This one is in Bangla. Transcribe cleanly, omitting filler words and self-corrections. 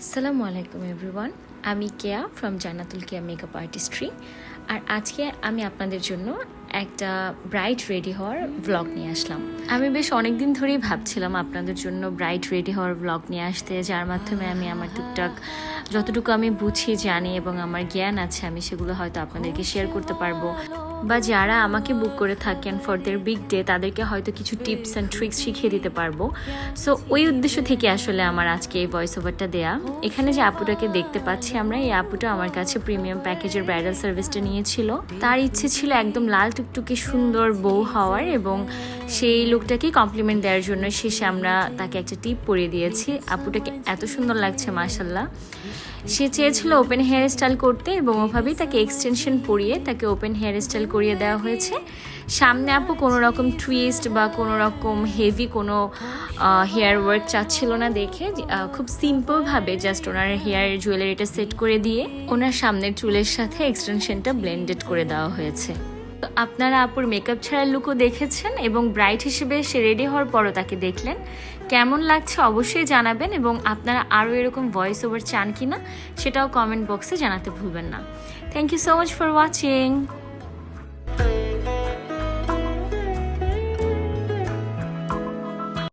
আসসালামু আলাইকুম এভরিওয়ান, আমি Keya from Jannatul Keya makeup artistry. আর আজকে আমি আপনাদের জন্য একটা ব্রাইড রেডি হওয়ার ভ্লগ নিয়ে আসলাম। আমি বেশ অনেক দিন ধরেই ভাবছিলাম আপনাদের জন্য ব্রাইড রেডি হওয়ার ভ্লগ নিয়ে আসতে, যার মাধ্যমে আমি আমার টুকটাক যতটুকু আমি বুঝি জানি এবং আমার জ্ঞান আছে আমি সেগুলো হয়তো আপনাদেরকে শেয়ার করতে পারবো, বা যারা আমাকে বুক করে থাকেন ফর দের বিগ ডে তাদেরকে হয়তো কিছু টিপস অ্যান্ড ট্রিক্স শিখিয়ে দিতে পারবো। সো ওই উদ্দেশ্য থেকে আসলে আমার আজকে এই ভয়েস ওভারটা দেয়া। এখানে যে আপুটাকে দেখতে পাচ্ছি আমরা, এই আপুটা আমার কাছে প্রিমিয়াম প্যাকেজের ব্রাইডাল সার্ভিসটা নিয়েছিল। তার ইচ্ছে ছিল একদম লাল টুকটুকে সুন্দর বউ হওয়ার, এবং সেই লুকটাকে কমপ্লিমেন্ট দেওয়ার জন্য শেষে আমরা তাকে একটা টিপ পরিয়ে দিয়েছি। আপুটাকে এত সুন্দর লাগছে মাশাল্লাহ। সে চেয়েছিল ওপেন হেয়ার স্টাইল করতে এবং ওভাবেই তাকে এক্সটেনশন পরিয়ে তাকে ওপেন হেয়ার স্টাইল করিয়ে দেওয়া হয়েছে। সামনে আপু কোনো রকম টুইস্ট বা কোনো রকম হেভি কোনো হেয়ার ওয়ার্ক চাচ্ছিল না দেখে, খুব সিম্পলভাবে জাস্ট ওনার হেয়ার জুয়েলারিটা সেট করে দিয়ে ওনার সামনের চুলের সাথে এক্সটেনশনটা ব্লেন্ডেড করে দেওয়া হয়েছে। আপনারা আপুর মেকআপ ছাড়ার লুকও দেখেছেন এবং ব্রাইড হিসেবে সে রেডি হওয়ার পরও তাকে দেখলেন। কেমন লাগছে অবশ্যই জানাবেন, এবং আপনারা আরও এরকম ভয়েস ওভার চান কি না সেটাও কমেন্ট বক্সে জানাতে ভুলবেন না। Thank you so much for watching.